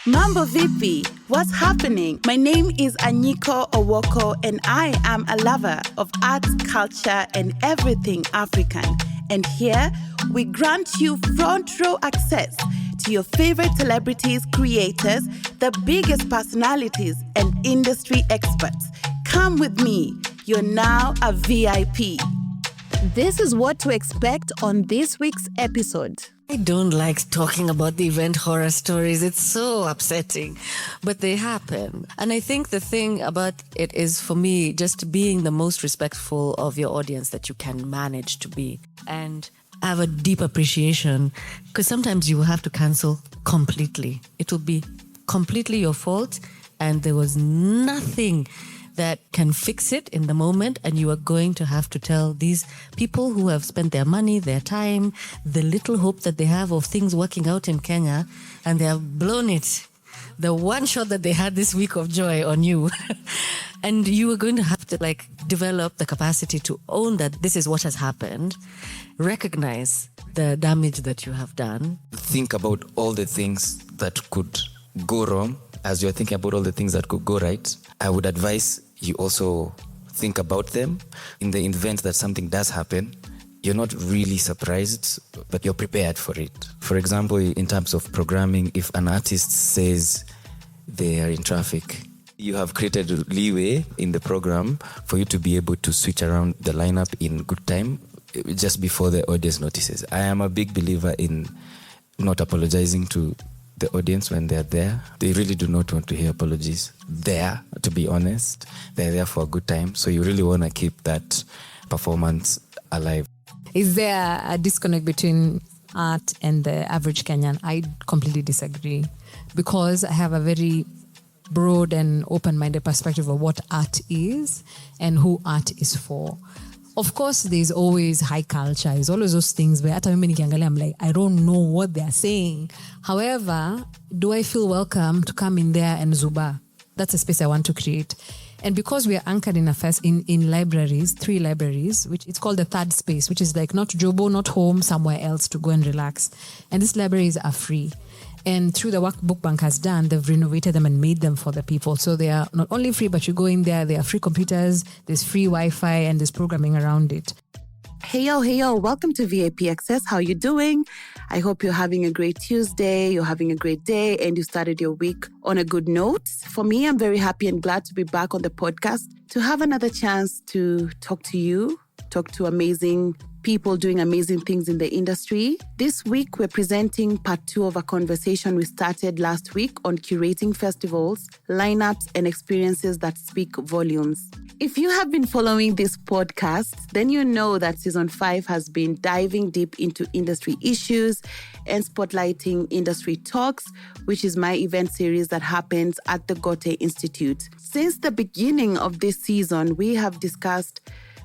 Mambo Vipi, what's happening? My name is Anyiko Owoko and I am a lover of arts, culture and everything African. And here we grant you front row access to your favorite celebrities, creators, the biggest personalities and industry experts. Come with me, you're now a VIP. This is what to expect on this week's episode. I don't like talking about the event horror stories. It's so upsetting, but they happen. And I think the thing about it is, for me, just being the most respectful of your audience that you can manage to be. And I have a deep appreciation, because sometimes you will have to cancel completely. It will be completely your fault, and there was nothing that can fix it in the moment, and you are going to have to tell these people who have spent their money, their time, the little hope that they have of things working out in Kenya, and they have blown it. The one shot that they had this week of joy on you. And you are going to have to develop the capacity to own that this is what has happened, recognize the damage that you have done. Think about all the things that could go wrong as you're thinking about all the things that could go right. I would advise you also think about them in the event that something does happen. You're not really surprised, but you're prepared for it. For example, in terms of programming, if an artist says they are in traffic, you have created leeway in the program for you to be able to switch around the lineup in good time, just before the audience notices. I am a big believer in not apologizing to the audience when they're there. They really do not want to hear apologies there, to be honest. They're there for a good time. So you really want to keep that performance alive. Is there a disconnect between art and the average Kenyan? I completely disagree, because I have a very broad and open-minded perspective of what art is and who art is for. Of course, there's always high culture. There's always those things where I'm like, I don't know what they're saying. However, do I feel welcome to come in there and zuba? That's a space I want to create. And because we are anchored in libraries, 3 libraries, which it's called the third space, which is not Jobo, not home, somewhere else to go and relax. And these libraries are free. And through the work Book Bank has done, they've renovated them and made them for the people. So they are not only free, but you go in there, there are free computers, there's free Wi-Fi, and there's programming around it. Hey yo, welcome to VIP Access. How you doing? I hope you're having a great Tuesday, you're having a great day, and you started your week on a good note. For me, I'm very happy and glad to be back on the podcast to have another chance to talk to you, talk to amazing people doing amazing things in the industry. This week, we're presenting part 2 of a conversation we started last week on curating festivals, lineups, and experiences that speak volumes. If you have been following this podcast, then you know that Season 5 has been diving deep into industry issues and spotlighting industry talks, which is my event series that happens at the Goethe Institute. Since the beginning of this season, we have discussed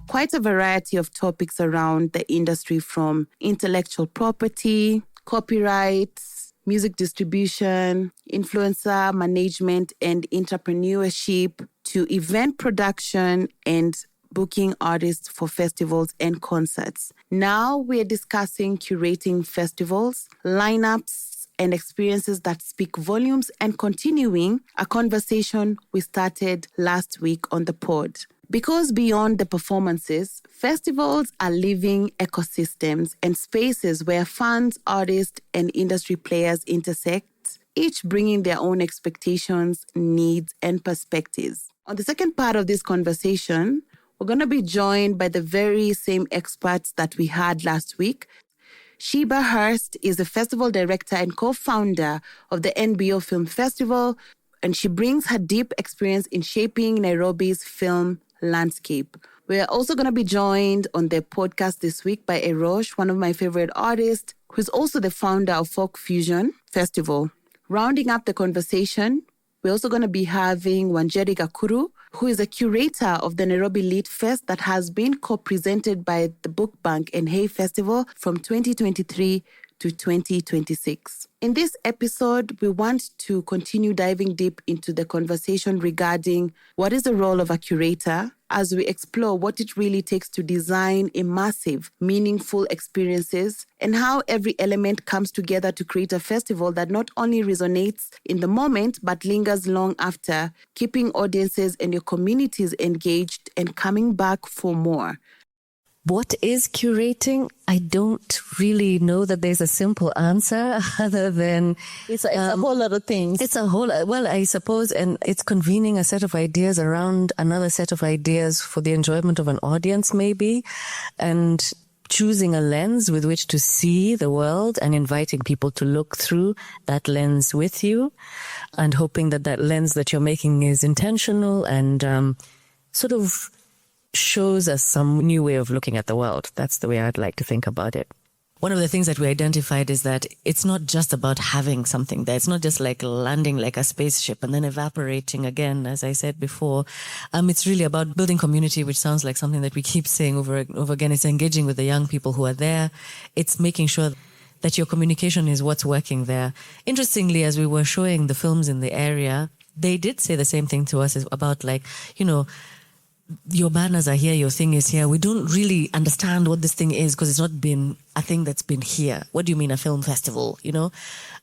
quite a variety of topics around the industry, from intellectual property, copyrights, music distribution, influencer management and entrepreneurship, to event production and booking artists for festivals and concerts. Now we're discussing curating festivals, lineups, and experiences that speak volumes, and continuing a conversation we started last week on the pod. Because beyond the performances, festivals are living ecosystems and spaces where fans, artists, and industry players intersect, each bringing their own expectations, needs, and perspectives. On the second part of this conversation, we're going to be joined by the very same experts that we had last week. Sheba Hirst is a festival director and co-founder of the NBO Film Festival, and she brings her deep experience in shaping Nairobi's film landscape. We're also going to be joined on the podcast this week by Ayrosh, one of my favorite artists, who's also the founder of Folk Fusion Festival. Rounding up the conversation, we're also going to be having Wanjeri Gakuru, who is a curator of the Nairobi Lit Fest that has been co-presented by the Book Bank and Hay Festival from 2023 to 2026. In this episode, we want to continue diving deep into the conversation regarding what is the role of a curator as we explore what it really takes to design immersive, meaningful experiences and how every element comes together to create a festival that not only resonates in the moment but lingers long after, keeping audiences and your communities engaged and coming back for more. What is curating? I don't really know that there's a simple answer other than it's a whole lot of things. It's a whole, well, I suppose, and it's convening a set of ideas around another set of ideas for the enjoyment of an audience maybe, and choosing a lens with which to see the world and inviting people to look through that lens with you and hoping that that lens that you're making is intentional and sort of shows us some new way of looking at the world. That's the way I'd like to think about it. One of the things that we identified is that it's not just about having something there. It's not just like landing like a spaceship and then evaporating again, as I said before. It's really about building community, which sounds like something that we keep saying over and over again. It's engaging with the young people who are there. It's making sure that your communication is what's working there. Interestingly, as we were showing the films in the area, they did say the same thing to us about like, you know, your banners are here, your thing is here. We don't really understand what this thing is because it's not been a thing that's been here. What do you mean a film festival, you know?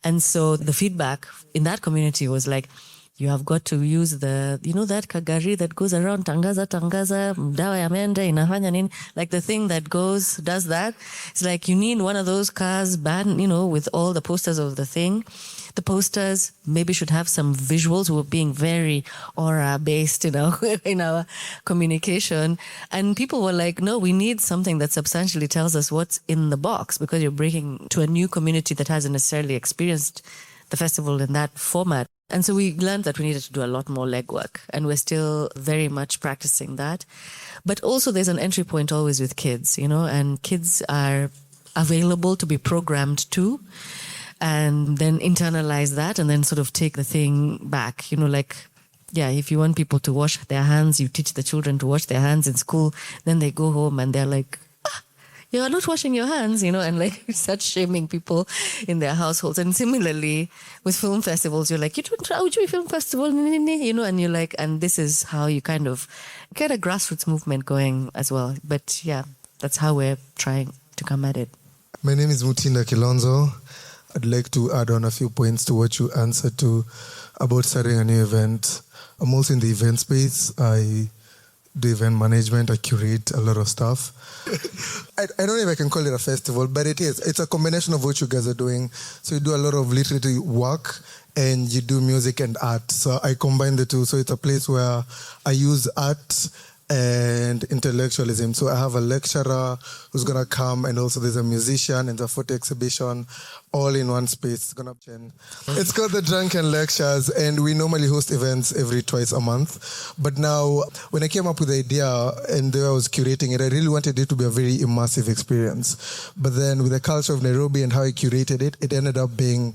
And so the feedback in that community was like, you have got to use the, you know, that kagari that goes around, tangaza, mdawa ya mende, inafanya nini, like the thing that does that. It's like you need one of those cars, you know, with all the posters of the thing. The posters maybe should have some visuals. We're being very aura-based in our communication. And people were like, no, we need something that substantially tells us what's in the box because you're breaking to a new community that hasn't necessarily experienced the festival in that format. And so we learned that we needed to do a lot more legwork, and we're still very much practicing that. But also there's an entry point always with kids, you know, and kids are available to be programmed too. And then internalize that and then sort of take the thing back. You know, like, yeah, if you want people to wash their hands, you teach the children to wash their hands in school. Then they go home and they're like, you're not washing your hands, you know, and like start shaming people in their households. And similarly with film festivals, you're like, you don't Aujui Film Festival, you know, and you're like, and this is how you kind of get a grassroots movement going as well. But yeah, that's how we're trying to come at it. My name is Mutinda Kilonzo. I'd like to add on a few points to what you answered to about starting a new event. I'm also in the event space. I do event management. I curate a lot of stuff. I don't know if I can call it a festival, but it is. It's a combination of what you guys are doing. So you do a lot of literary work and you do music and art. So I combine the two. So it's a place where I use art and intellectualism. So I have a lecturer who's going to come, and also there's a musician and a photo exhibition all in one space. It's called the Drunken Lectures, and we normally host events every twice a month. But now, when I came up with the idea and I was curating it, I really wanted it to be a very immersive experience. But then with the culture of Nairobi and how I curated it, it ended up being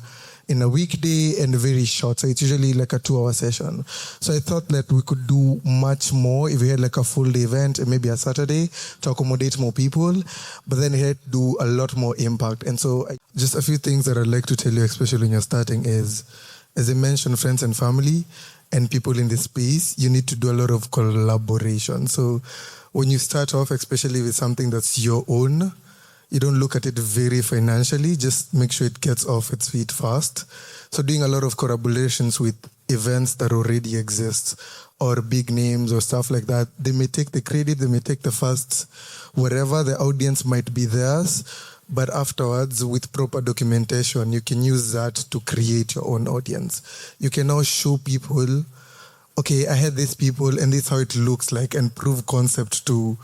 in a weekday and very short. So it's usually like a 2-hour session. So I thought that we could do much more if we had like a full day event and maybe a Saturday to accommodate more people. But then it had to do a lot more impact. And so just a few things that I'd like to tell you, especially when you're starting, is, as I mentioned, friends and family and people in this space, you need to do a lot of collaboration. So when you start off, especially with something that's your own, you don't look at it very financially, just make sure it gets off its feet fast. So doing a lot of collaborations with events that already exist or big names or stuff like that, they may take the credit, they may take the first, wherever the audience might be theirs, but afterwards with proper documentation, you can use that to create your own audience. You can now show people, okay, I had these people and this is how it looks like, and prove concept to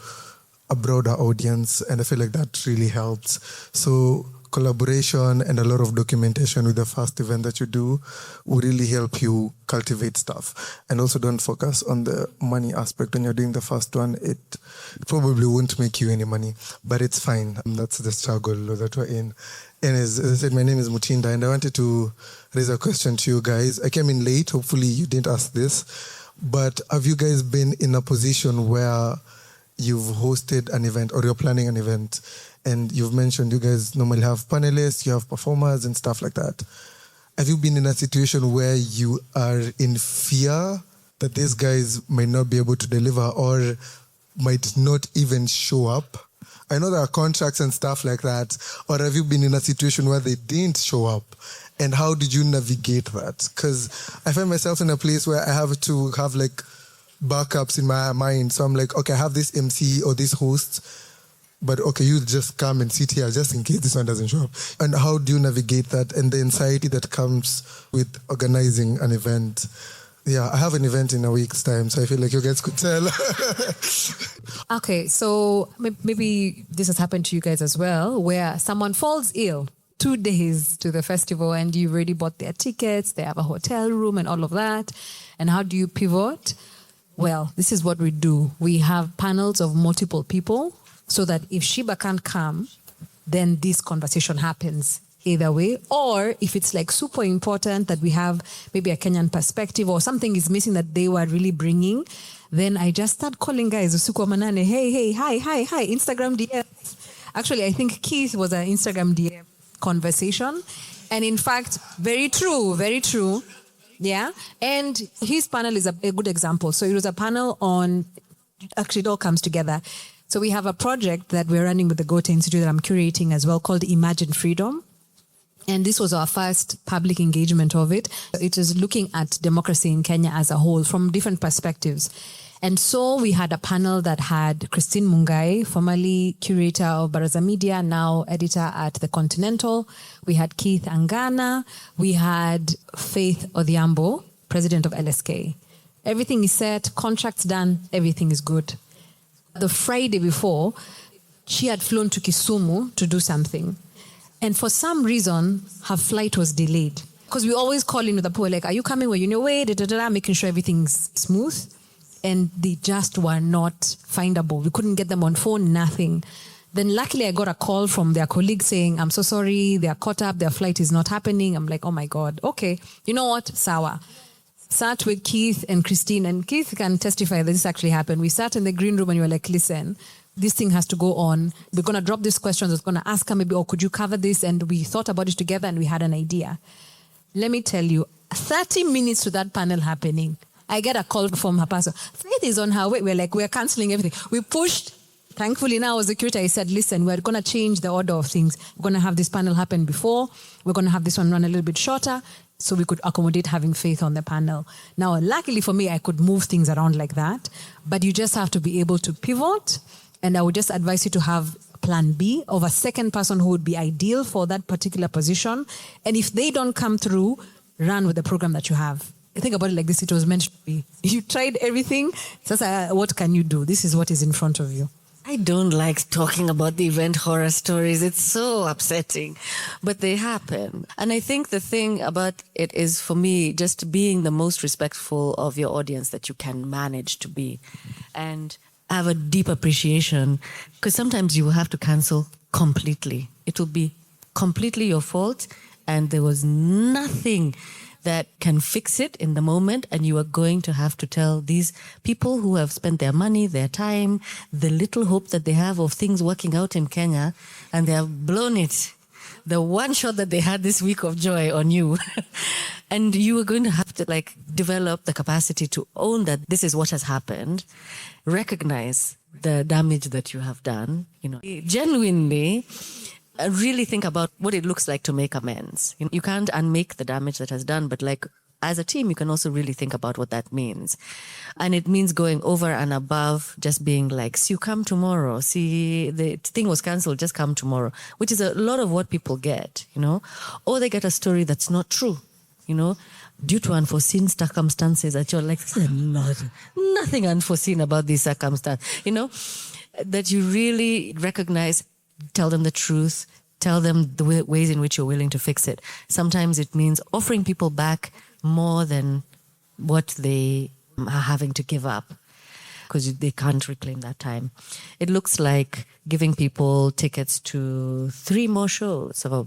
a broader audience, and I feel like that really helps. So collaboration and a lot of documentation with the first event that you do will really help you cultivate stuff. And also don't focus on the money aspect when you're doing the first one. It probably won't make you any money, but it's fine. That's the struggle that we're in. And as I said, my name is Mutinda, and I wanted to raise a question to you guys. I came in late. Hopefully you didn't ask this, but have you guys been in a position where you've hosted an event or you're planning an event And you've mentioned you guys normally have panelists, you have performers and stuff like that. Have you been in a situation where you are in fear that these guys might not be able to deliver or might not even show up? I know there are contracts and stuff like that. Or have you been in a situation where they didn't show up? And how did you navigate that? Because I find myself in a place where I have to have like backups in my mind. So I'm like, okay, I have this MC or this host, but okay, you just come and sit here just in case this one doesn't show up. And how do you navigate that and the anxiety that comes with organizing an event? Yeah, I have an event in a week's time, so I feel like you guys could tell. Okay, so maybe this has happened to you guys as well, where someone falls ill 2 days to the festival and you've already bought their tickets, they have a hotel room and all of that. And how do you pivot? Well, this is what we do. We have panels of multiple people so that if Sheba can't come, then this conversation happens either way. Or if it's like super important that we have maybe a Kenyan perspective or something is missing that they were really bringing, then I just start calling guys, usiku wa manane, hey, hi, Instagram DM. Actually, I think Keith was an Instagram DM conversation. And in fact, very true. Yeah. And his panel is a good example. So it was a panel on, actually it all comes together. So we have a project that we're running with the Goethe Institute that I'm curating as well called Imagine Freedom. And this was our first public engagement of it. It is looking at democracy in Kenya as a whole from different perspectives. And so we had a panel that had Christine Mungai, formerly curator of Baraza Media, now editor at The Continental. We had Keith Angana. We had Faith Odhiambo, president of LSK. Everything is set, contracts done, everything is good. The Friday before, she had flown to Kisumu to do something. And for some reason, her flight was delayed. Because we always call in with the people like, are you coming? Were you on your way? Making sure everything's smooth. And they just were not findable. We couldn't get them on phone, nothing. Then luckily I got a call from their colleague saying, I'm so sorry, they are caught up, their flight is not happening. I'm like, oh my God, okay. You know what? Sawa. Sat with Keith and Christine, and Keith can testify that this actually happened. We sat in the green room and we were like, listen, this thing has to go on. We're going to drop these questions. I was going to ask her maybe, oh, could you cover this? And we thought about it together and we had an idea. Let me tell you, 30 minutes to that panel happening, I get a call from her pastor. Faith is on her way. We're like, we're cancelling everything. We pushed. Thankfully now as a curator, I said, listen, we're going to change the order of things. We're going to have this panel happen before. We're going to have this one run a little bit shorter so we could accommodate having Faith on the panel. Now, luckily for me, I could move things around like that. But you just have to be able to pivot. And I would just advise you to have plan B of a second person who would be ideal for that particular position. And if they don't come through, run with the program that you have. Think about it like this, it was meant to be. You tried everything, so what can you do? This is what is in front of you. I don't like talking about the event horror stories. It's so upsetting, but they happen. And I think the thing about it is, for me, just being the most respectful of your audience that you can manage to be. And have a deep appreciation, because sometimes you will have to cancel completely. It will be completely your fault, and there was nothing that can fix it in the moment, and you are going to have to tell these people who have spent their money, their time, the little hope that they have of things working out in Kenya, and they have blown it. The one shot that they had this week of joy on you. And you are going to have to develop the capacity to own that this is what has happened, recognize the damage that you have done, genuinely really think about what it looks like to make amends. You can't unmake the damage that has done, but as a team, you can also really think about what that means. And it means going over and above just being like, see, you come tomorrow. See, the thing was cancelled, just come tomorrow, which is a lot of what people get, or they get a story that's not true, due to unforeseen circumstances that you're like, nothing unforeseen about this circumstance, that you really recognize. Tell them the truth. Tell them the ways in which you're willing to fix it. Sometimes it means offering people back more than what they are having to give up, because they can't reclaim that time. It looks like giving people tickets to 3 more shows, or,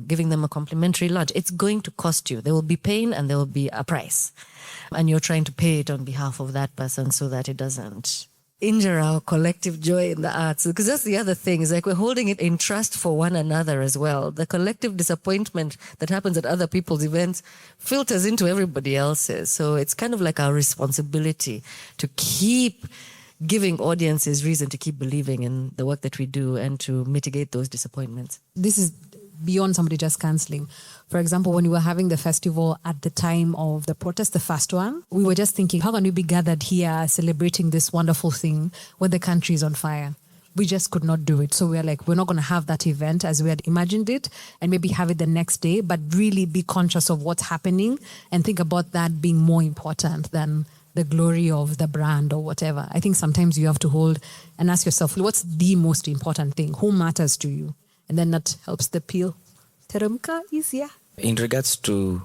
giving them a complimentary lunch. It's going to cost you. There will be pain and there will be a price. And you're trying to pay it on behalf of that person so that it doesn't injure our collective joy in the arts, because that's the other thing, is like we're holding it in trust for one another as well. The collective disappointment that happens at other people's events filters into everybody else's. So it's kind of like our responsibility to keep giving audiences reason to keep believing in the work that we do and to mitigate those disappointments. This is beyond somebody just cancelling. For example, when we were having the festival at the time of the protest, the first one, we were just thinking, how can we be gathered here celebrating this wonderful thing when the country is on fire? We just could not do it. So we're like, we're not going to have that event as we had imagined it and maybe have it the next day, but really be conscious of what's happening and think about that being more important than the glory of the brand or whatever. I think sometimes you have to hold and ask yourself, what's the most important thing? Who matters to you? And then that helps the peel. Teremka easier. In regards to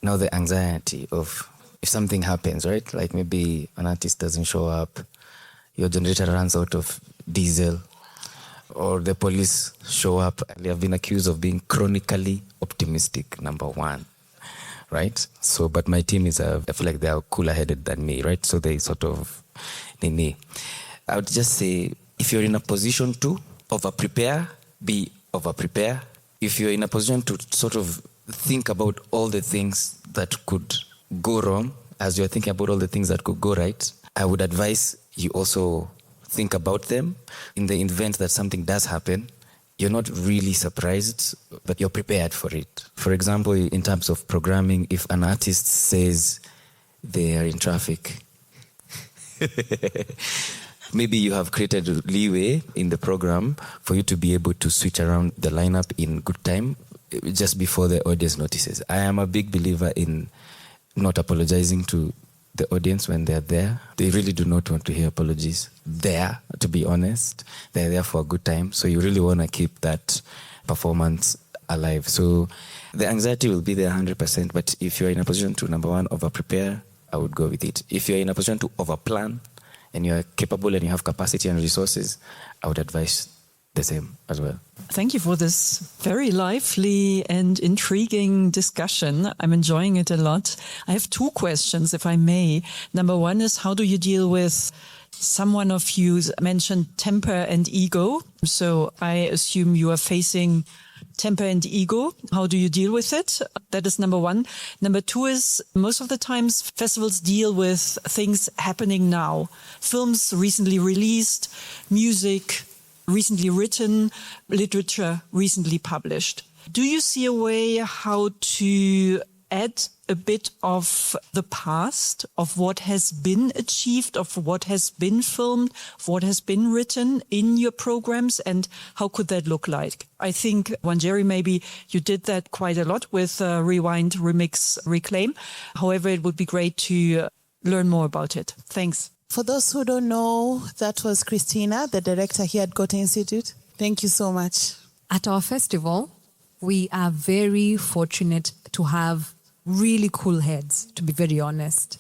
now the anxiety of if something happens, right? Like maybe an artist doesn't show up, your generator runs out of diesel, or the police show up. They have been accused of being chronically optimistic, number one, right? So, but my team is, I feel like they are cooler-headed than me, right? So they sort of, I would just say, if you're in a position to over-prepare, be over-prepare. If you're in a position to sort of think about all the things that could go wrong, as you're thinking about all the things that could go right, I would advise you also think about them. In the event that something does happen, you're not really surprised, but you're prepared for it. For example, in terms of programming, if an artist says they are in traffic, maybe you have created leeway in the program for you to be able to switch around the lineup in good time, just before the audience notices. I am a big believer in not apologizing to the audience when they're there. They really do not want to hear apologies there, to be honest. They're there for a good time. So you really want to keep that performance alive. So the anxiety will be there 100%. But if you're in a position to, number one, over-prepare, I would go with it. If you're in a position to over-plan and you're capable and you have capacity and resources, I would advise the same as well. Thank you for this very lively and intriguing discussion. I'm enjoying it a lot. I have two questions, if I may. Number one is, how do you deal with, someone of you mentioned temper and ego. So I assume you are facing temper and ego. How do you deal with it? That is number one. Number two is, most of the times festivals deal with things happening now. Films recently released, music recently written, literature recently published. Do you see a way how to add a bit of the past, of what has been achieved, of what has been filmed, of what has been written in your programs, and how could that look like? I think, Wanjeri, maybe you did that quite a lot with Rewind, Remix, Reclaim. However, it would be great to learn more about it. Thanks. For those who don't know, that was Christina, the director here at Goethe Institute. Thank you so much. At our festival, we are very fortunate to have really cool heads, to be very honest.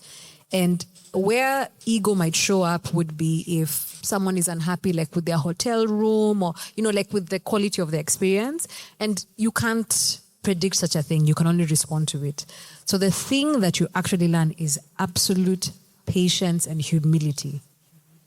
And where ego might show up would be if someone is unhappy, like with their hotel room or, like with the quality of the experience. And you can't predict such a thing. You can only respond to it. So the thing that you actually learn is absolute patience and humility.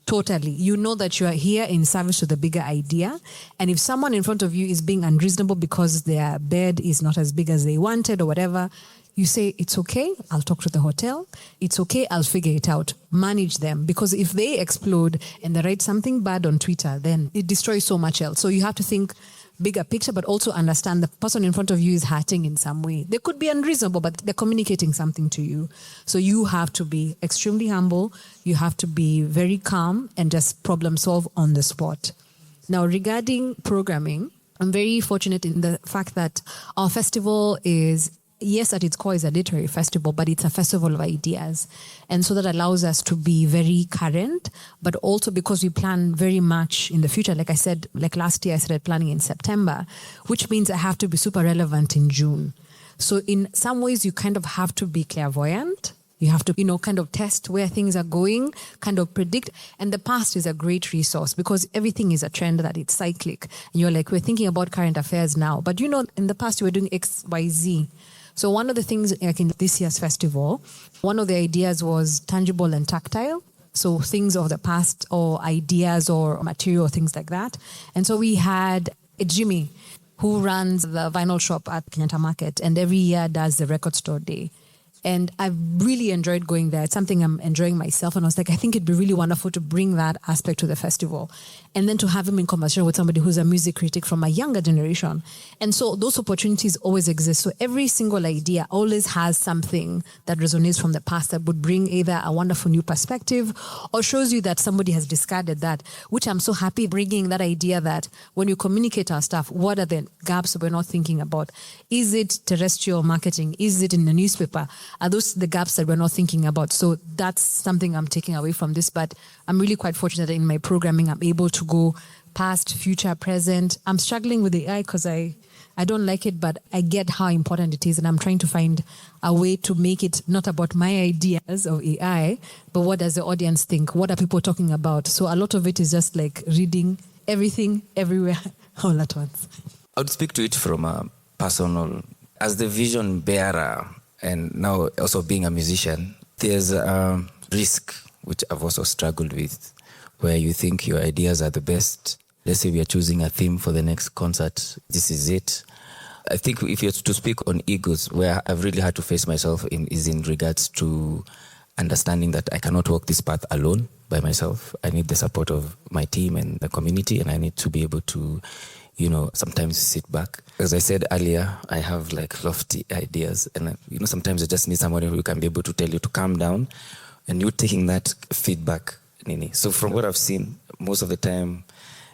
Totally. You know that you are here in service to the bigger idea. And if someone in front of you is being unreasonable because their bed is not as big as they wanted or whatever, you say, it's okay, I'll talk to the hotel. It's okay, I'll figure it out. Manage them. Because if they explode and they write something bad on Twitter, then it destroys so much else. So you have to think bigger picture, but also understand the person in front of you is hurting in some way. They could be unreasonable, but they're communicating something to you. So you have to be extremely humble. You have to be very calm and just problem solve on the spot. Now, regarding programming, I'm very fortunate in the fact that our festival is, yes, at its core is a literary festival, but it's a festival of ideas. And so that allows us to be very current, but also because we plan very much in the future. Like I said, like last year, I started planning in September, which means I have to be super relevant in June. So in some ways, you kind of have to be clairvoyant. You have to, kind of test where things are going, kind of predict. And the past is a great resource because everything is a trend that it's cyclic. And you're like, we're thinking about current affairs now. But in the past, you were doing X, Y, Z. So one of the things, like in this year's festival, one of the ideas was tangible and tactile. So things of the past or ideas or material, things like that. And so we had Jimmy, who runs the vinyl shop at Kenyatta Market and every year does the record store day. And I've really enjoyed going there. It's something I'm enjoying myself. And I was like, I think it'd be really wonderful to bring that aspect to the festival. And then to have him in conversation with somebody who's a music critic from a younger generation. And so those opportunities always exist. So every single idea always has something that resonates from the past that would bring either a wonderful new perspective or shows you that somebody has discarded that, which I'm so happy bringing that idea that when you communicate our stuff, what are the gaps that we're not thinking about? Is it terrestrial marketing? Is it in the newspaper? Are those the gaps that we're not thinking about? So that's something I'm taking away from this. But I'm really quite fortunate that in my programming, I'm able to go past, future, present. I'm struggling with AI because I don't like it, but I get how important it is. And I'm trying to find a way to make it not about my ideas of AI, but what does the audience think? What are people talking about? So a lot of it is just like reading everything, everywhere, all at once. I would speak to it from a personal, as the vision bearer, and now also being a musician, there's a risk, which I've also struggled with, where you think your ideas are the best. Let's say we are choosing a theme for the next concert. This is it. I think if you're to speak on egos, where I've really had to face myself is in regards to understanding that I cannot walk this path alone by myself. I need the support of my team and the community, and I need to be able to sometimes sit back. As I said earlier, I have like lofty ideas, and sometimes I just need somebody who can be able to tell you to calm down, and you're taking that feedback, Nini. So from what I've seen, most of the time,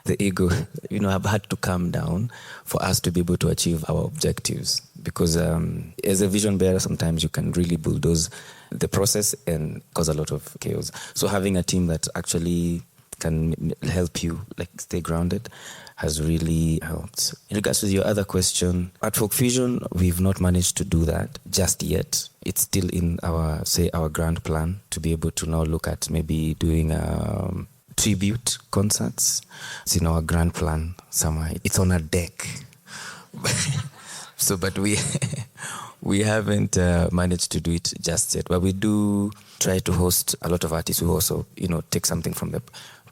the ego, I've had to calm down for us to be able to achieve our objectives. Because as a vision bearer, sometimes you can really bulldoze the process and cause a lot of chaos. So having a team that actually can help you stay grounded has really helped. In regards to your other question, at Folk Fusion, we've not managed to do that just yet. It's still in our grand plan to be able to now look at maybe doing tribute concerts. It's in our grand plan somewhere. It's on a deck. But we haven't managed to do it just yet. But we do try to host a lot of artists who also, take something from the...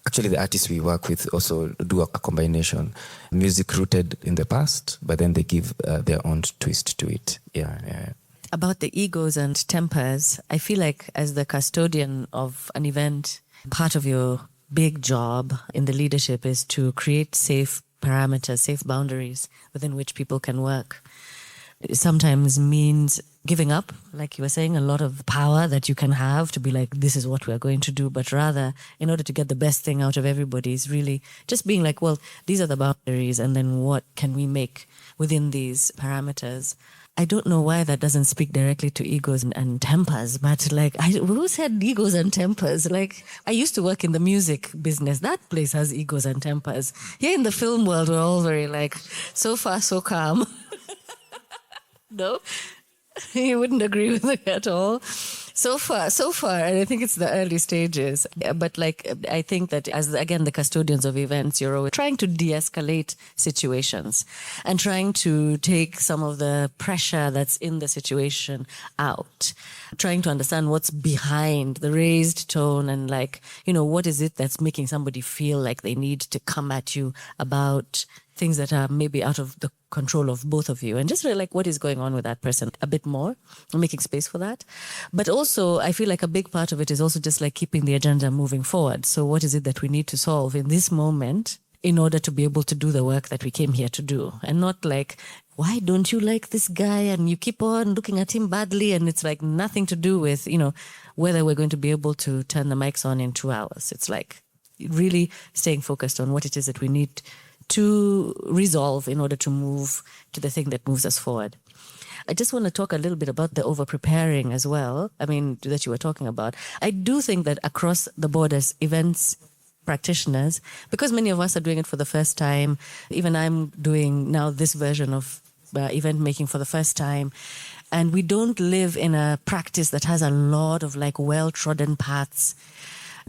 Actually, the artists we work with also do a combination. Music rooted in the past, but then they give their own twist to it. Yeah. About the egos and tempers, I feel like as the custodian of an event, part of your big job in the leadership is to create safe parameters, safe boundaries within which people can work. It sometimes means giving up, like you were saying, a lot of power that you can have to be like, this is what we're going to do. But rather, in order to get the best thing out of everybody, is really just being like, well, these are the boundaries, and then what can we make within these parameters? I don't know why that doesn't speak directly to egos and tempers, but who said egos and tempers? I used to work in the music business. That place has egos and tempers. Here in the film world, we're all very so far, so calm. No? You wouldn't agree with it at all. So far, and I think it's the early stages. But I think that as, again, the custodians of events, you're always trying to de-escalate situations and trying to take some of the pressure that's in the situation out, trying to understand what's behind the raised tone and what is it that's making somebody feel like they need to come at you about things that are maybe out of the control of both of you, and just really what is going on with that person a bit more, making space for that. But also, I feel like a big part of it is also just keeping the agenda moving forward. So what is it that we need to solve in this moment in order to be able to do the work that we came here to do? And not why don't you like this guy? And you keep on looking at him badly, and it's nothing to do with, whether we're going to be able to turn the mics on in 2 hours. It's really staying focused on what it is that we need to resolve in order to move to the thing that moves us forward. I just want to talk a little bit about the over-preparing as well, that you were talking about. I do think that across the board as events practitioners, because many of us are doing it for the first time, even I'm doing now this version of event making for the first time, and we don't live in a practice that has a lot of well-trodden paths.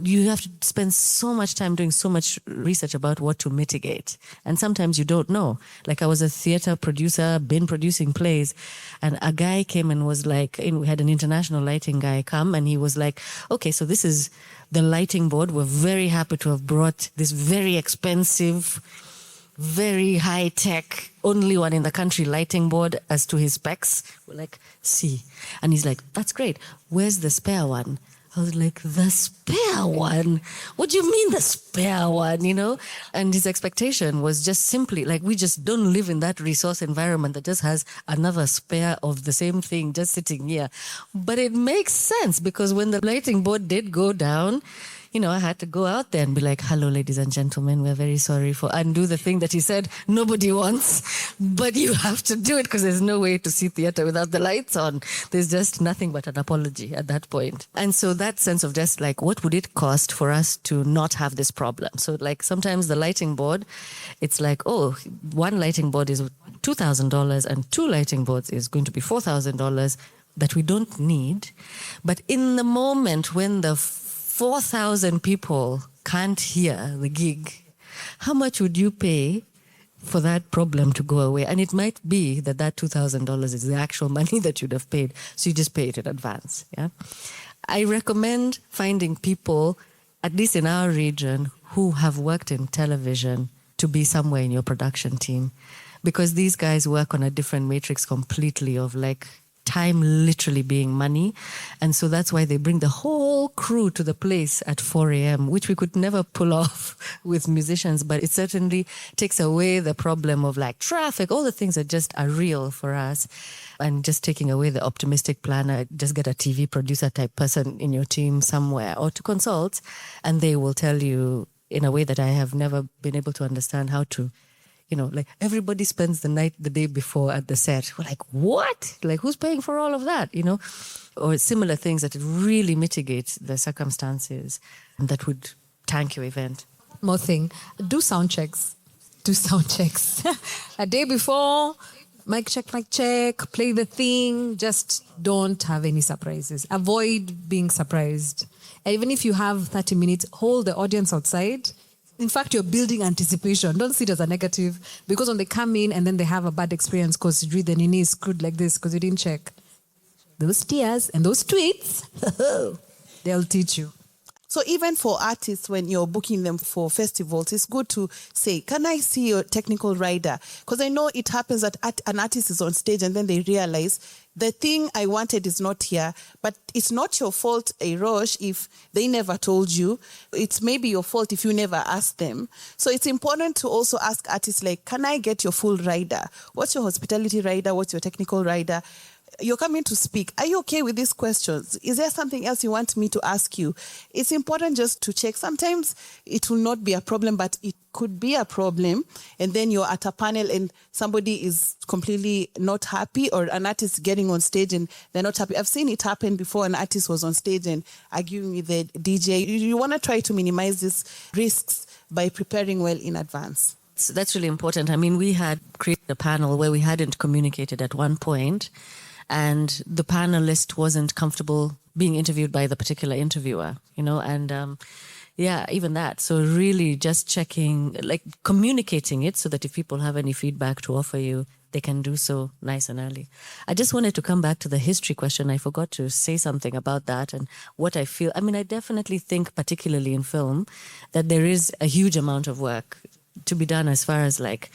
you have to spend so much time doing so much research about what to mitigate. And sometimes you don't know. Like I was a theater producer, been producing plays, and a guy came and was like, we had an international lighting guy come, and he was like, okay, so this is the lighting board. We're very happy to have brought this very expensive, very high-tech, only one in the country lighting board as to his specs. We're like, see. And he's like, that's great. Where's the spare one? I was like, the spare one? What do you mean the spare one, you know? And his expectation was just simply, like, we just don't live in that resource environment that just has another spare of the same thing just sitting here. But it makes sense because when the lighting board did go down, you know, I had to go out there and be like, hello, ladies and gentlemen, we're very sorry and do the thing that he said nobody wants, but you have to do it because there's no way to see theater without the lights on. There's just nothing but an apology at that point. And so that sense of just like, what would it cost for us to not have this problem? So like sometimes the lighting board, it's like, oh, one lighting board is $2,000 and two lighting boards is going to be $4,000 that we don't need. But in the moment when the 4,000 people can't hear the gig, how much would you pay for that problem to go away? And it might be that $2,000 is the actual money that you'd have paid. So you just pay it in advance. Yeah. I recommend finding people, at least in our region, who have worked in television to be somewhere in your production team. Because these guys work on a different matrix completely of like time literally being money. And so that's why they bring the whole crew to the place at 4 a.m., which we could never pull off with musicians. But it certainly takes away the problem of like traffic, all the things that just are real for us. And just taking away the optimistic planner, just get a TV producer type person in your team somewhere or to consult. And they will tell you in a way that I have never been able to understand how to. You know, like everybody spends the night the day before at the set. We're like, what? Like, who's paying for all of that? You know, or similar things that really mitigate the circumstances and that would tank your event. More thing, do sound checks. A day before, mic check, play the thing. Just don't have any surprises. Avoid being surprised. And even if you have 30 minutes, hold the audience outside. In fact, you're building anticipation. Don't see it as a negative, because when they come in and then they have a bad experience because you read the Nini is screwed like this because you didn't check. Those tears and those tweets, they'll teach you. So even for artists, when you're booking them for festivals, it's good to say, can I see your technical rider? Because I know it happens that an artist is on stage and then they realize the thing I wanted is not here. But it's not your fault, Ayrosh, if they never told you. It's maybe your fault if you never asked them. So it's important to also ask artists like, can I get your full rider? What's your hospitality rider? What's your technical rider? You're coming to speak. Are you okay with these questions? Is there something else you want me to ask you? It's important just to check. Sometimes it will not be a problem, but it could be a problem. And then you're at a panel and somebody is completely not happy, or an artist getting on stage and they're not happy. I've seen it happen before. An artist was on stage and arguing with the DJ. You want to try to minimize these risks by preparing well in advance. So that's really important. I mean, we had created a panel where we hadn't communicated at one point, and the panelist wasn't comfortable being interviewed by the particular interviewer, you know, and even that. So really just checking, like communicating it so that if people have any feedback to offer you, they can do so nice and early. I just wanted to come back to the history question. I forgot to say something about that and what I feel. I mean, I definitely think, particularly in film, that there is a huge amount of work to be done as far as like,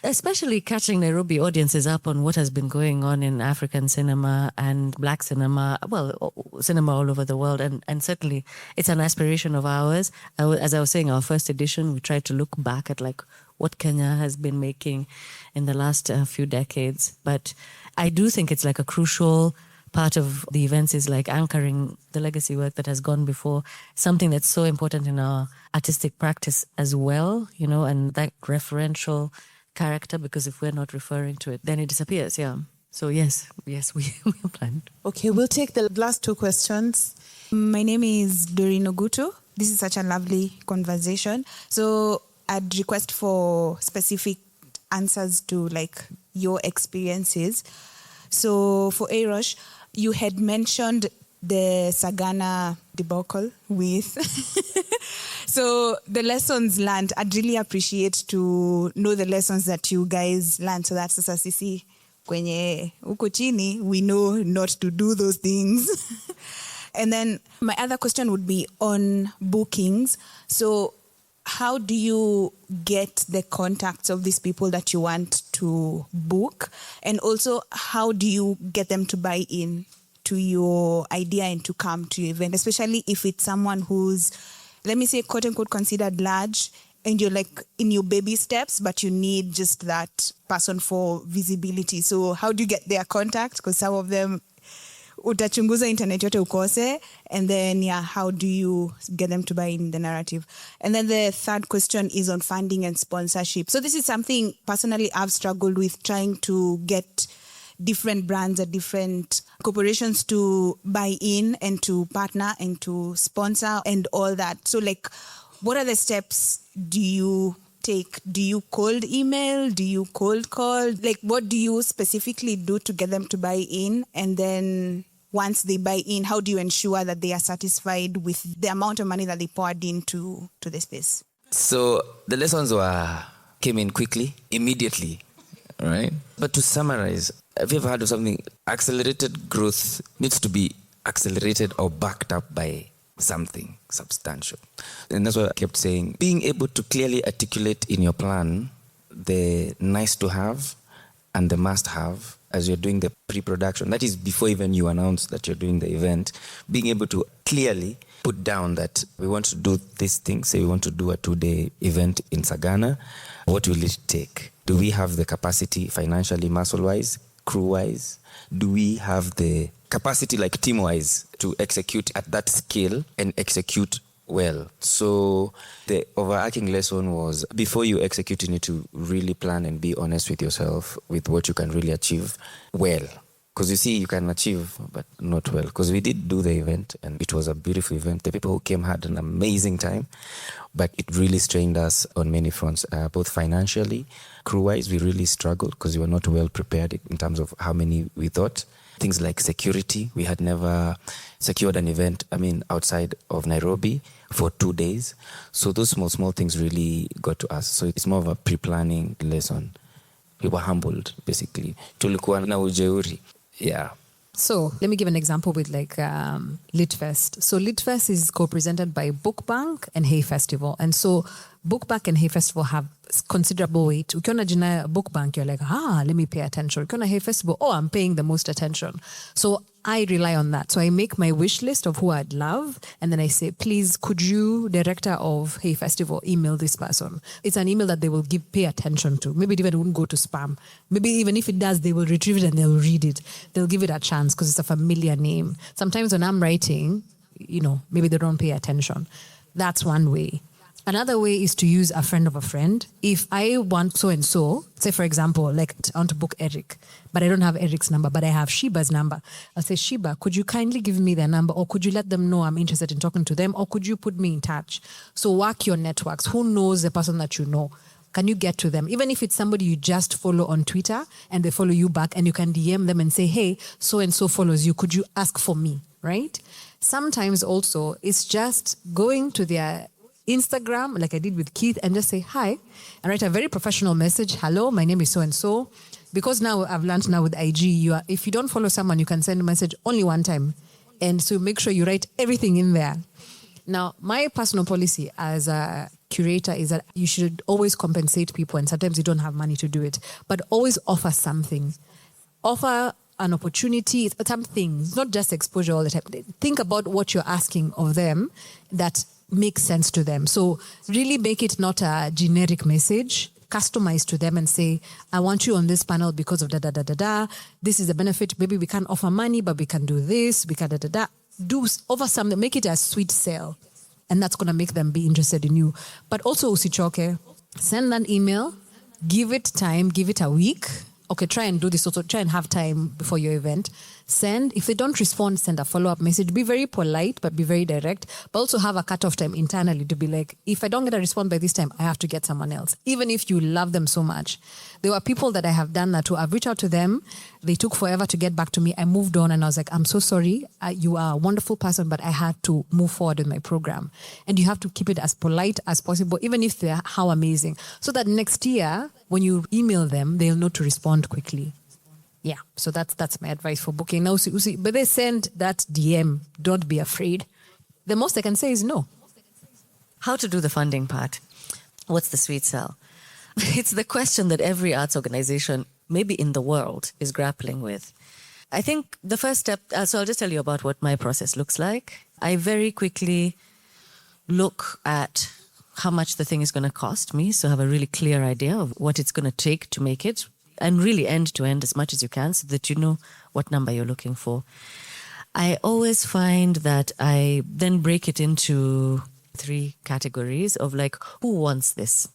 especially catching Nairobi audiences up on what has been going on in African cinema and Black cinema, well, cinema all over the world. And certainly it's an aspiration of ours. As I was saying, our first edition, we tried to look back at like what Kenya has been making in the last few decades. But I do think it's like a crucial part of the events is like anchoring the legacy work that has gone before, something that's so important in our artistic practice as well, you know, and that referential character, because if we're not referring to it, then it disappears. Yeah. So yes, we are planned. Okay, we'll take the last two questions. My name is Doreen Ogutu. This is such a lovely conversation. So I'd request for specific answers to like your experiences. So for Ayrosh, you had mentioned the Sagana debacle with. So the lessons learned, I'd really appreciate to know the lessons that you guys learned. So that's sasa sisi kwenye uko chini, we know not to do those things. And then my other question would be on bookings. So how do you get the contacts of these people that you want to book? And also, how do you get them to buy in to your idea and to come to your event, especially if it's someone who's, let me say, quote unquote, considered large, and you're like in your baby steps, but you need just that person for visibility. So how do you get their contact? Because some of them, utachunguza internet yote ukose, and then how do you get them to buy in the narrative? And then the third question is on funding and sponsorship. So this is something personally I've struggled with, trying to get different brands and different corporations to buy in and to partner and to sponsor and all that. So like, what are the steps do you take? Do you cold email? Do you cold call? Like, what do you specifically do to get them to buy in? And then once they buy in, how do you ensure that they are satisfied with the amount of money that they poured into the space? So the lessons came in quickly, immediately, right? But to summarize, have you ever heard of something? Accelerated growth needs to be accelerated or backed up by something substantial. And that's what I kept saying. Being able to clearly articulate in your plan the nice to have and the must have as you're doing the pre-production. That is before even you announce that you're doing the event. Being able to clearly put down that we want to do this thing. Say we want to do a 2-day event in Sagana. What will it take? Do we have the capacity financially, muscle-wise, crew-wise? Do we have the capacity, like team-wise, to execute at that scale and execute well? So the overarching lesson was, before you execute, you need to really plan and be honest with yourself with what you can really achieve well. Because you see, you can achieve, but not well. Because we did do the event, and it was a beautiful event. The people who came had an amazing time, but it really strained us on many fronts, both financially, crew-wise. We really struggled because we were not well prepared in terms of how many we thought. Things like security. We had never secured an event, outside of Nairobi for 2 days. So those small things really got to us. So it's more of a pre-planning lesson. We were humbled, basically. Tulikuwa na ujeuri. Yeah. So let me give an example with LitFest. So LitFest is co-presented by Book Bank and Hey Festival. And so Book Bank and Hey Festival have considerable weight. Ukiona jina Book Bank, you're like, let me pay attention. Ukiona Hey Festival, I'm paying the most attention. So I rely on that. So I make my wish list of who I'd love. And then I say, please, could you, director of Hey Festival, email this person? It's an email that they will pay attention to. Maybe it even wouldn't go to spam. Maybe even if it does, they will retrieve it and they'll read it. They'll give it a chance because it's a familiar name. Sometimes when I'm writing, maybe they don't pay attention. That's one way. Another way is to use a friend of a friend. If I want so-and-so, say for example, like I want to book Eric, but I don't have Eric's number, but I have Sheba's number. I'll say, Sheba, could you kindly give me their number, or could you let them know I'm interested in talking to them, or could you put me in touch? So work your networks. Who knows the person that you know? Can you get to them? Even if it's somebody you just follow on Twitter and they follow you back, and you can DM them and say, hey, so-and-so follows you. Could you ask for me, right? Sometimes also it's just going to their Instagram, like I did with Keith, and just say hi and write a very professional message. Hello, my name is so-and-so. Because now I've learned now with IG, if you don't follow someone, you can send a message only one time. And so make sure you write everything in there. Now, my personal policy as a curator is that you should always compensate people, and sometimes you don't have money to do it, but always offer something. Offer an opportunity, something, not just exposure all the time. Think about what you're asking of them that makes sense to them. So really make it not a generic message. Customize to them and say, I want you on this panel because of da-da-da-da-da. This is the benefit. Maybe we can't offer money, but we can do this. We can da-da-da. Offer something, make it a sweet sale. And that's going to make them be interested in you. But also, usichoke, send an email, give it time, give it a week. Okay, try and do this also. Try and have time before your event. Send. If they don't respond, send a follow-up message. Be very polite, but be very direct. But also have a cutoff time internally to be like, if I don't get a response by this time, I have to get someone else. Even if you love them so much. There were people that I have done that too. I've reached out to them. They took forever to get back to me. I moved on and I was like, I'm so sorry. You are a wonderful person, but I had to move forward with my program. And you have to keep it as polite as possible, even if they're how amazing. So that next year, when you email them, they'll know to respond quickly. Yeah, so that's my advice for booking. Now, but they send that DM. Don't be afraid. The most I can say is no. How to do the funding part? What's the sweet sell? It's the question that every arts organization, maybe in the world, is grappling with. I think the first step, so I'll just tell you about what my process looks like. I very quickly look at how much the thing is going to cost me, so I have a really clear idea of what it's going to take to make it, and really end to end as much as you can so that you know what number you're looking for. I always find that I then break it into 3 categories of like, who wants this?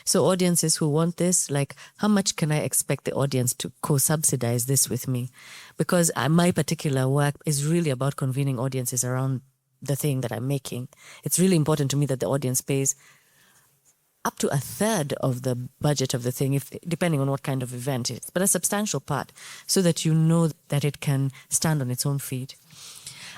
So audiences who want this, like how much can I expect the audience to co-subsidize this with me? Because my particular work is really about convening audiences around the thing that I'm making. It's really important to me that the audience pays up to 1/3 of the budget of the thing, if depending on what kind of event it is, but a substantial part, so that you know that it can stand on its own feet.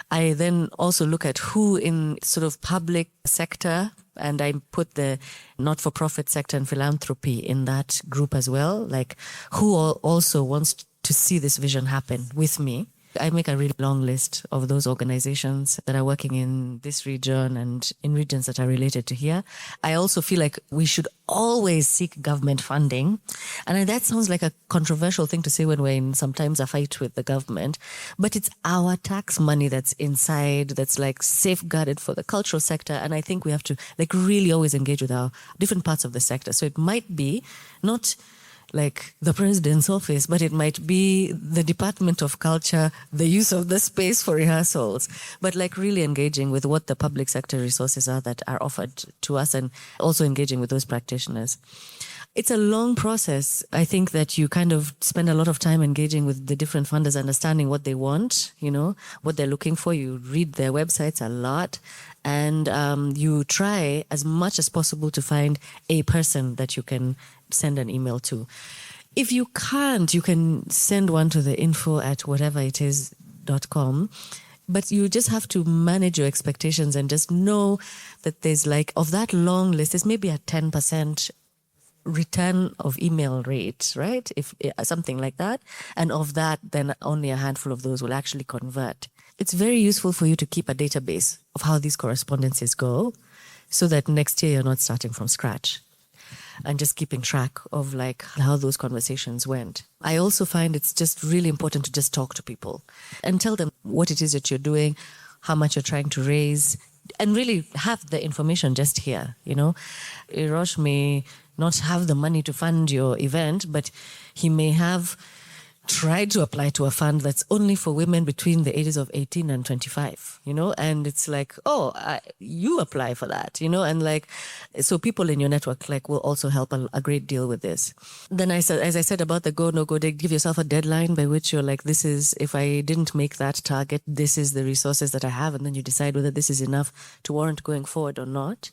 I then also look at who in sort of public sector, and I put the not-for-profit sector and philanthropy in that group as well, like who also wants to see this vision happen with me. I make a really long list of those organizations that are working in this region and in regions that are related to here. I also feel like we should always seek government funding. And that sounds like a controversial thing to say when we're in sometimes a fight with the government, but it's our tax money that's inside, that's like safeguarded for the cultural sector. And I think we have to like really always engage with our different parts of the sector. So it might be not like the president's office, but it might be the Department of Culture, the use of the space for rehearsals, but like really engaging with what the public sector resources are that are offered to us and also engaging with those practitioners. It's a long process. I think that you kind of spend a lot of time engaging with the different funders, understanding what they want, you know, what they're looking for. You read their websites a lot, and you try as much as possible to find a person that you can send an email to. If you can't, you can send one to the info@whateverit.com. But you just have to manage your expectations and just know that there's like, of that long list, there's maybe a 10% return of email rate, right? If something like that. And of that, then only a handful of those will actually convert. It's very useful for you to keep a database of how these correspondences go so that next year you're not starting from scratch and just keeping track of like how those conversations went. I also find it's just really important to just talk to people and tell them what it is that you're doing, how much you're trying to raise, and really have the information just here, you know. Ayrosh may not have the money to fund your event, but he may have tried to apply to a fund that's only for women between the ages of 18 and 25, you know, and it's like, you apply for that, you know, and like, so people in your network like will also help a great deal with this. Then as I said about the go, no go, they give yourself a deadline by which you're like, this is, if I didn't make that target, this is the resources that I have. And then you decide whether this is enough to warrant going forward or not.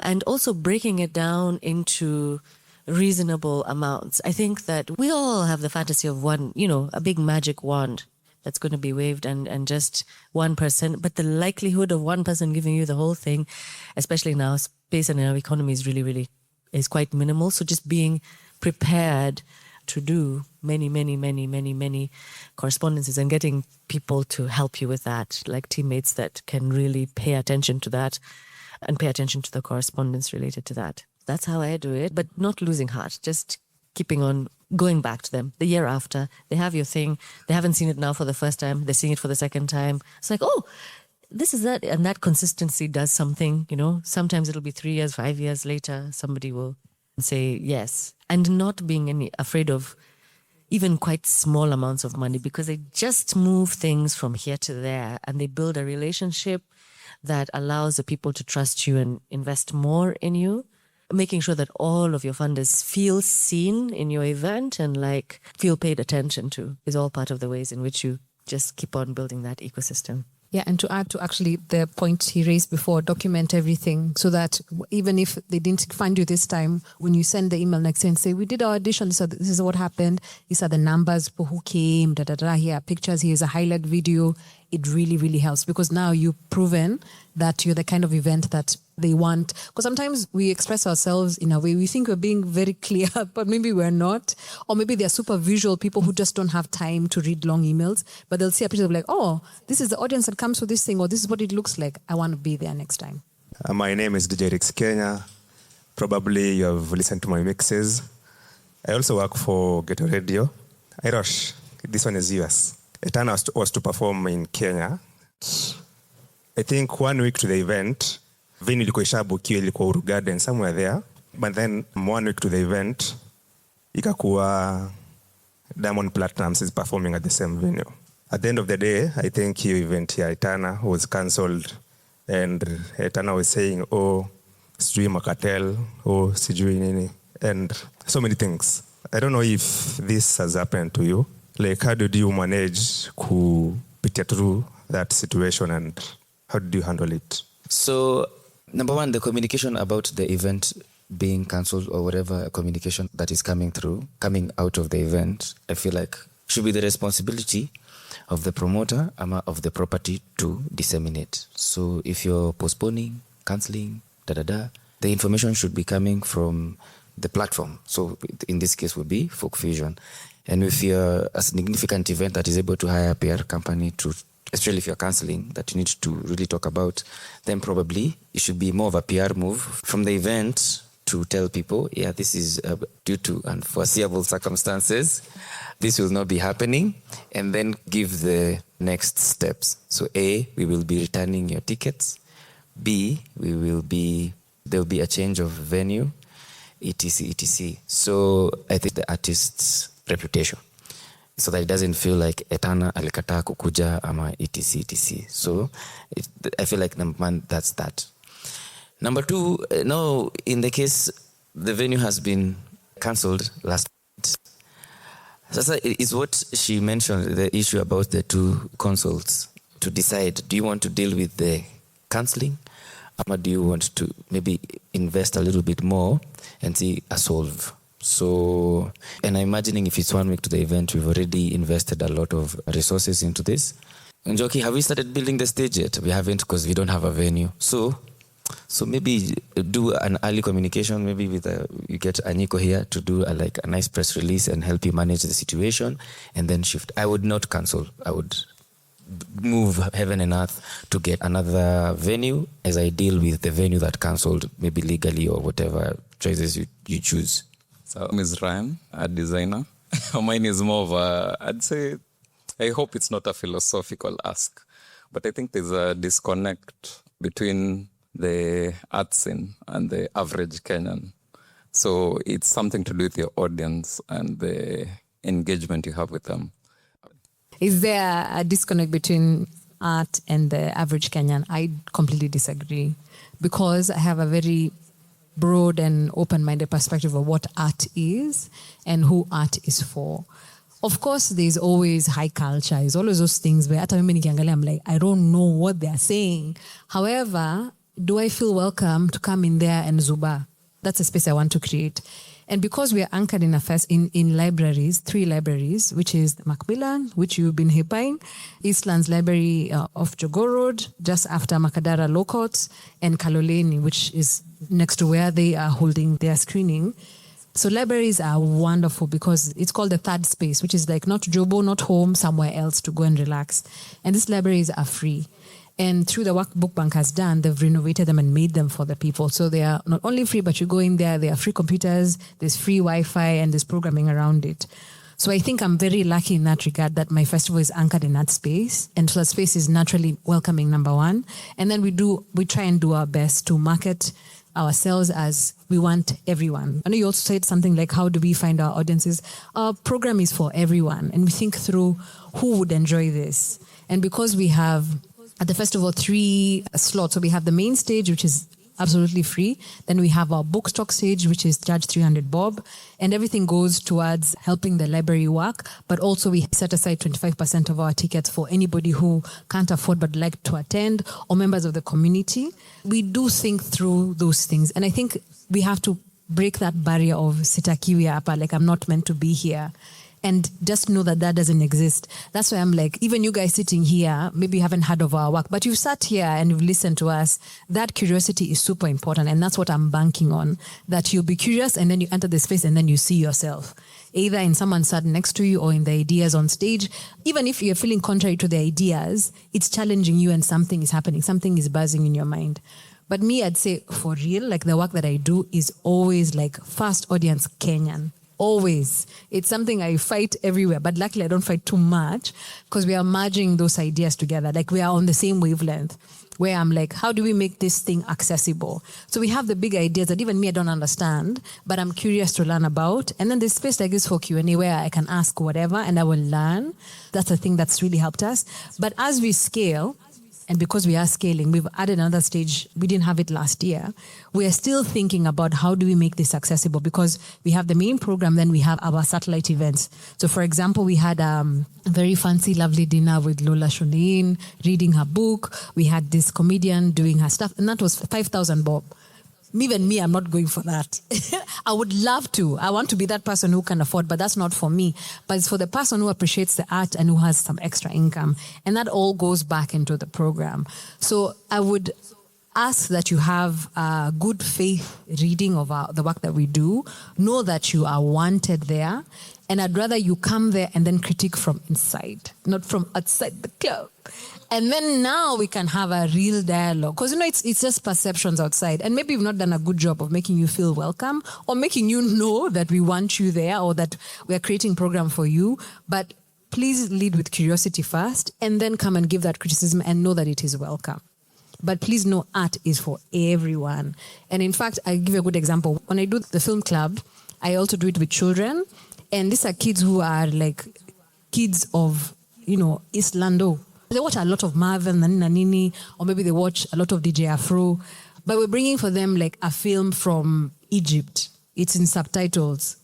And also breaking it down into reasonable amounts. I think that we all have the fantasy of one, you know, a big magic wand that's going to be waved and just one person. But the likelihood of one person giving you the whole thing, especially now, space and our economy is really is quite minimal. So just being prepared to do many correspondences and getting people to help you with that, like teammates that can really pay attention to that and pay attention to the correspondence related to that. That's how I do it, but not losing heart, just keeping on going back to them the year after. They have your thing. They haven't seen it now for the first time. They're seeing it for the second time. It's like, oh, this is that. And that consistency does something, you know. Sometimes it'll be 3 years, 5 years later, somebody will say yes. And not being afraid of even quite small amounts of money, because they just move things from here to there and they build a relationship that allows the people to trust you and invest more in you. Making sure that all of your funders feel seen in your event and like feel paid attention to is all part of the ways in which you just keep on building that ecosystem. Yeah, and to add to actually the point he raised before, document everything so that even if they didn't find you this time, when you send the email next day and say, we did our audition, so this is what happened, these are the numbers for who came, here are pictures, here's a highlight video, it really, really helps because now you've proven that you're the kind of event that they want. Because sometimes we express ourselves in a way, we think we're being very clear, but maybe we're not. Or maybe they're super visual people who just don't have time to read long emails, but they'll see a picture of like, oh, this is the audience that comes for this thing, or this is what it looks like. I want to be there next time. My name is DJ Rix Kenya. Probably you have listened to my mixes. I also work for Ghetto Radio. Ayrosh, this one is yours. Etana was to perform in Kenya. I think 1 week to the event, venue ilikuwa ishabukiwa, ilikuwa Uru Garden, somewhere there. But then 1 week to the event, ikakuwa Diamond Platnumz is performing at the same venue. At the end of the day, I think your event here, Etana, was cancelled. And Etana was saying, oh, sijui makatel, oh, sijui nini. And so many things. I don't know if this has happened to you. Like, how did you manage to pitia through that situation and how did you handle it? So, number one, the communication about the event being cancelled or whatever communication that is coming out of the event, I feel like should be the responsibility of the promoter of the property to disseminate. So if you're postponing, cancelling, the information should be coming from the platform. So in this case would be Folk Fusion. And if you're a significant event that is able to hire a PR company to, especially if you're cancelling, that you need to really talk about, then probably it should be more of a PR move from the event to tell people, yeah, this is due to unforeseeable circumstances. This will not be happening. And then give the next steps. So A, we will be returning your tickets. B, there will be a change of venue, etc, etc. So I think the artist's reputation, so that it doesn't feel like Etana alikataa kukuja ama etc, etc. So I feel like number one, that's that. Number two, now in the case the venue has been cancelled last night. Sasa is what she mentioned, the issue about the two consults to decide, do you want to deal with the cancelling or do you want to maybe invest a little bit more and see a solve? So, and I'm imagining if it's 1 week to the event, we've already invested a lot of resources into this. Njoki, have we started building the stage yet? We haven't because we don't have a venue. So maybe do an early communication, maybe with you get Anyiko here to do a nice press release and help you manage the situation and then shift. I would not cancel. I would move heaven and earth to get another venue as I deal with the venue that cancelled, maybe legally or whatever choices you choose. So Ms. Ryan, a designer. Mine is more of I'd say, I hope it's not a philosophical ask, but I think there's a disconnect between the art scene and the average Kenyan. So it's something to do with your audience and the engagement you have with them. Is there a disconnect between art and the average Kenyan? I completely disagree because I have a very broad and open-minded perspective of what art is and who art is for. Of course, there's always high culture. There's always those things where I'm like, I don't know what they're saying. However, do I feel welcome to come in there and zuba? That's a space I want to create. And because we are anchored in libraries, 3 libraries, which is Macmillan, which you've been hipping, Eastlands Library of Jogoo Road, just after Makadara Law Courts, and Kaloleni, which is next to where they are holding their screening. So libraries are wonderful because it's called the third space, which is like not Jobo, not home, somewhere else to go and relax. And these libraries are free. And through the work Book Bank has done, they've renovated them and made them for the people. So they are not only free, but you go in there, there are free computers, there's free Wi-Fi, and there's programming around it. So I think I'm very lucky in that regard that my festival is anchored in that space. And so that space is naturally welcoming, number one. And then we try and do our best to market ourselves as we want everyone. I know you also said something like, how do we find our audiences? Our program is for everyone. And we think through who would enjoy this. And because we have at the festival 3 slots. So we have the main stage, which is absolutely free. Then we have our bookstock stage, which is charged 300 bob, and everything goes towards helping the library work. But also we set aside 25% of our tickets for anybody who can't afford but like to attend, or members of the community. We do think through those things, and I think we have to break that barrier of sitakiwi hapa, like I'm not meant to be here. And just know that that doesn't exist. That's why I'm like, even you guys sitting here, maybe you haven't heard of our work, but you've sat here and you've listened to us. That curiosity is super important. And that's what I'm banking on, that you'll be curious and then you enter the space and then you see yourself, either in someone sat next to you or in the ideas on stage. Even if you're feeling contrary to the ideas, it's challenging you and something is happening, something is buzzing in your mind. But me, I'd say for real, like the work that I do is always like first audience Kenyan. Always. It's something I fight everywhere, but luckily I don't fight too much because we are merging those ideas together. Like we are on the same wavelength where I'm like, how do we make this thing accessible? So we have the big ideas that even me, I don't understand, but I'm curious to learn about. And then there's space like this for Q&A where I can ask whatever and I will learn. That's the thing that's really helped us. But as we scale, and because we are scaling, we've added another stage. We didn't have it last year. We are still thinking about how do we make this accessible, because we have the main program, then we have our satellite events. So for example, we had a very fancy, lovely dinner with Lola Shonin, reading her book. We had this comedian doing her stuff, and that was 5,000 bob. Even me, I'm not going for that. I would love to. I want to be that person who can afford, but that's not for me. But it's for the person who appreciates the art and who has some extra income. And that all goes back into the program. So I would ask that you have a good faith reading of the work that we do. Know that you are wanted there. And I'd rather you come there and then critique from inside, not from outside the club. And then now we can have a real dialogue. Because, it's just perceptions outside. And maybe we've not done a good job of making you feel welcome or making you know that we want you there or that we're creating a program for you. But please lead with curiosity first and then come and give that criticism and know that it is welcome. But please know art is for everyone. And in fact, I'll give you a good example. When I do the film club, I also do it with children. And these are kids who are like kids of, East Lando. They watch a lot of Marvin, Nani, or maybe they watch a lot of DJ Afro. But we're bringing for them like a film from Egypt. It's in subtitles.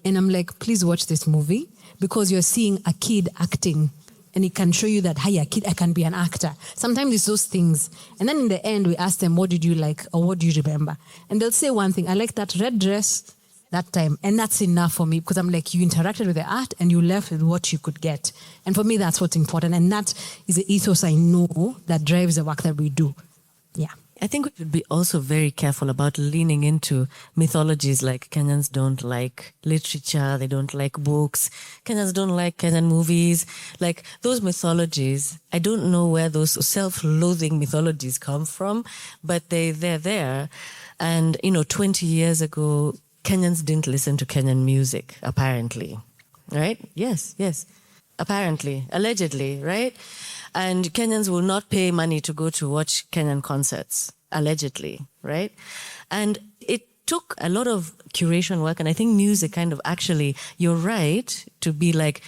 And I'm like, please watch this movie because you're seeing a kid acting. And it can show you that, hi, a kid, I can be an actor. Sometimes it's those things. And then in the end, we ask them, what did you like or what do you remember? And they'll say one thing, I like that red dress that time. And that's enough for me because I'm like, you interacted with the art and you left with what you could get. And for me, that's what's important. And that is the ethos I know that drives the work that we do. Yeah. I think we should be also very careful about leaning into mythologies like Kenyans don't like literature, they don't like books, Kenyans don't like Kenyan movies. Like those mythologies, I don't know where those self-loathing mythologies come from, but they're there. And, 20 years ago, Kenyans didn't listen to Kenyan music, apparently. Right? Yes. Apparently, allegedly, right? And Kenyans will not pay money to go to watch Kenyan concerts, allegedly, right? And it took a lot of curation work, and I think music kind of actually, you're right, to be like,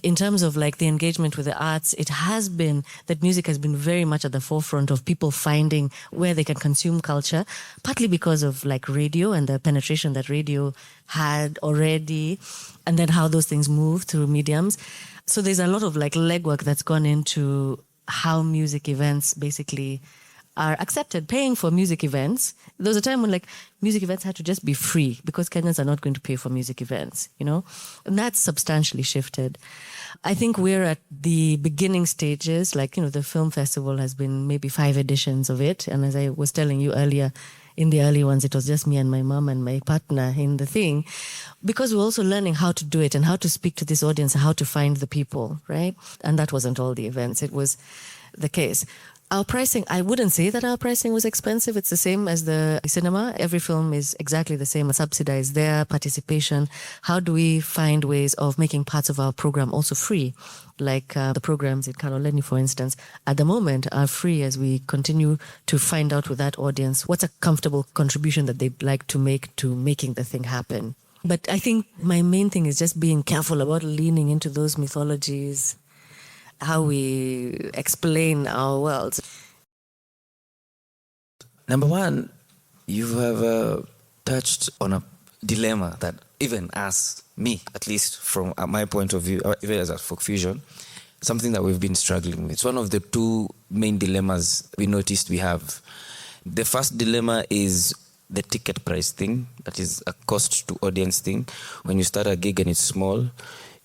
in terms of like the engagement with the arts, it has been that music has been very much at the forefront of people finding where they can consume culture, partly because of like radio and the penetration that radio had already, and then how those things move through mediums. So there's a lot of like legwork that's gone into how music events basically are accepted, paying for music events. There was a time when like music events had to just be free because Kenyans are not going to pay for music events, and that's substantially shifted. I think we're at the beginning stages, like, the film festival has been maybe 5 editions of it. And as I was telling you earlier, in the early ones, it was just me and my mom and my partner in the thing, because we're also learning how to do it and how to speak to this audience and how to find the people, right? And that wasn't all the events. It was the case. Our pricing, I wouldn't say that our pricing was expensive. It's the same as the cinema. Every film is exactly the same. Subsidized their participation. How do we find ways of making parts of our program also free? Like the programs in Kaloleni, for instance, at the moment are free as we continue to find out with that audience what's a comfortable contribution that they'd like to make to making the thing happen. But I think my main thing is just being careful about leaning into those mythologies, how we explain our world. Number one, You have touched on a dilemma that even as me, at least from my point of view, even as a Folk Fusion, something that we've been struggling with. It's one of the two main dilemmas we noticed we have. The first dilemma is the ticket price thing, that is a cost to audience thing. When you start a gig and it's small,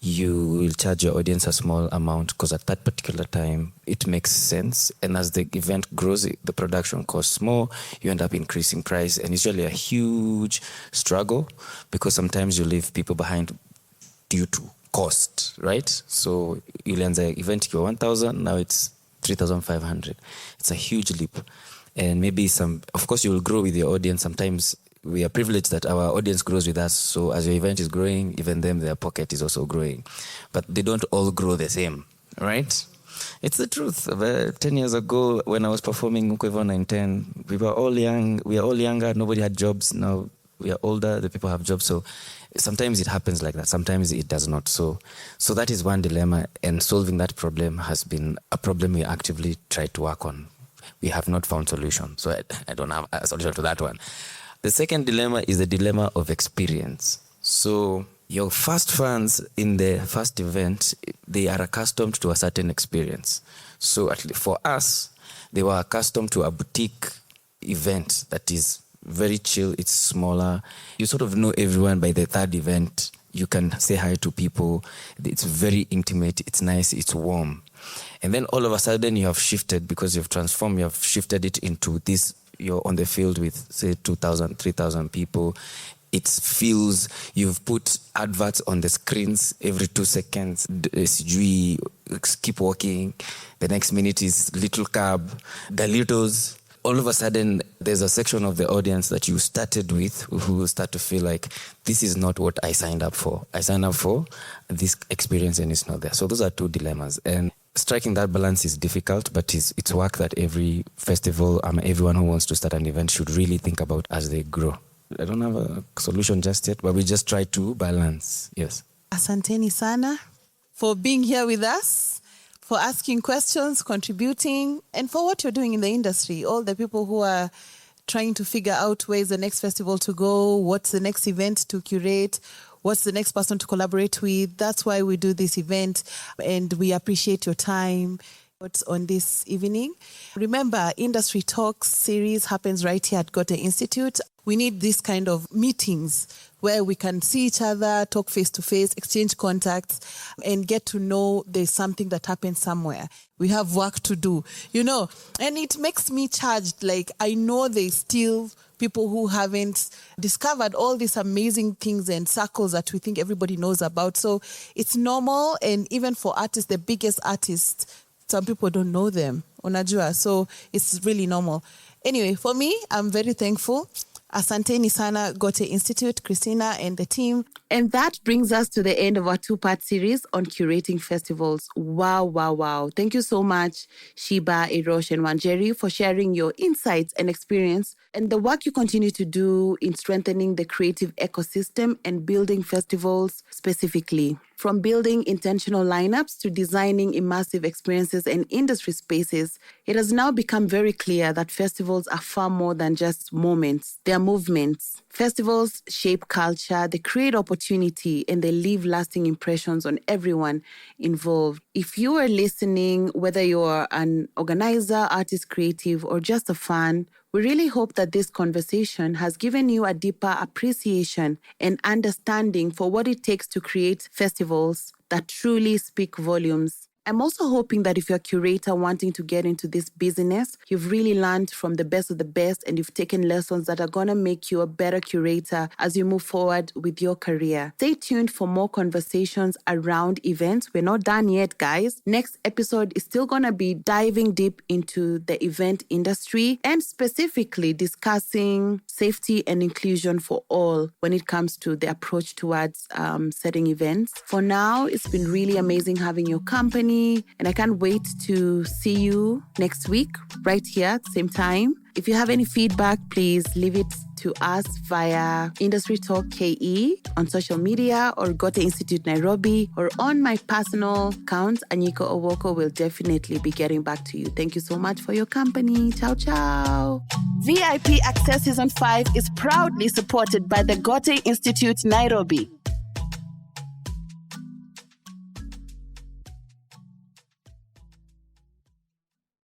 you will charge your audience a small amount because at that particular time it makes sense. And as the event grows, the production costs more, you end up increasing price. And it's usually a huge struggle because sometimes you leave people behind due to cost, right? So you'll end the event for 1,000, now it's 3,500. It's a huge leap. And maybe of course you will grow with your audience. Sometimes we are privileged that our audience grows with us. So as your event is growing, even them, their pocket is also growing. But they don't all grow the same, right? It's the truth. 10 years ago, when I was performing Owoko 910, we were all young. We are all younger. Nobody had jobs. Now we are older. The people have jobs. So sometimes it happens like that. Sometimes it does not. So that is one dilemma. And solving that problem has been a problem we actively try to work on. We have not found solution. So I don't have a solution to that one. The second dilemma is the dilemma of experience. So your first fans in the first event, they are accustomed to a certain experience. So at least for us, they were accustomed to a boutique event that is very chill, it's smaller. You sort of know everyone by the third event. You can say hi to people. It's very intimate, it's nice, it's warm. And then all of a sudden you have shifted because you've transformed, you have shifted it into this. You're on the field with, say, 2,000, 3,000 people. It feels you've put adverts on the screens every 2 seconds. Keep walking. The next minute is Little Cab, Galitos. All of a sudden, there's a section of the audience that you started with who will start to feel like, this is not what I signed up for. I signed up for this experience and it's not there. So those are two dilemmas. And striking that balance is difficult, but it's work that every festival, everyone who wants to start an event should really think about as they grow. I don't have a solution just yet, but we just try to balance. Yes. Asanteni sana for being here with us, for asking questions, contributing, and for what you're doing in the industry. All the people who are trying to figure out where's the next festival to go, what's the next event to curate, what's the next person to collaborate with. That's why we do this event, and we appreciate your time on this evening. Remember, Industry Talks series happens right here at Goethe Institute. We need this kind of meetings where we can see each other, talk face-to-face, exchange contacts, and get to know there's something that happened somewhere. We have work to do, and it makes me charged. Like, I know there's still people who haven't discovered all these amazing things and circles that we think everybody knows about. So it's normal, and even for artists, the biggest artists, some people don't know them, unajua. So it's really normal. Anyway, for me, I'm very thankful. Asanteni sana, Goethe Institute, Christina and the team. And that brings us to the end of our 2-part series on curating festivals. Wow, wow, wow. Thank you so much, Sheba, Ayrosh, and Wanjeri, for sharing your insights and experience and the work you continue to do in strengthening the creative ecosystem and building festivals specifically. From building intentional lineups to designing immersive experiences and industry spaces, it has now become very clear that festivals are far more than just moments. They are movements. Festivals shape culture, they create opportunity, and they leave lasting impressions on everyone involved. If you are listening, whether you're an organizer, artist, creative, or just a fan, we really hope that this conversation has given you a deeper appreciation and understanding for what it takes to create festivals that truly speak volumes. I'm also hoping that if you're a curator wanting to get into this business, you've really learned from the best of the best and you've taken lessons that are going to make you a better curator as you move forward with your career. Stay tuned for more conversations around events. We're not done yet, guys. Next episode is still going to be diving deep into the event industry and specifically discussing safety and inclusion for all when it comes to the approach towards setting events. For now, it's been really amazing having your company. me. And I can't wait to see you next week, right here at the same time. If you have any feedback, please leave it to us via Industry Talk KE on social media or Gote Institute Nairobi or on my personal account, Anyiko Owoko will definitely be getting back to you. Thank you so much for your company. Ciao, ciao. VIP Access Season 5 is proudly supported by the Gote Institute Nairobi.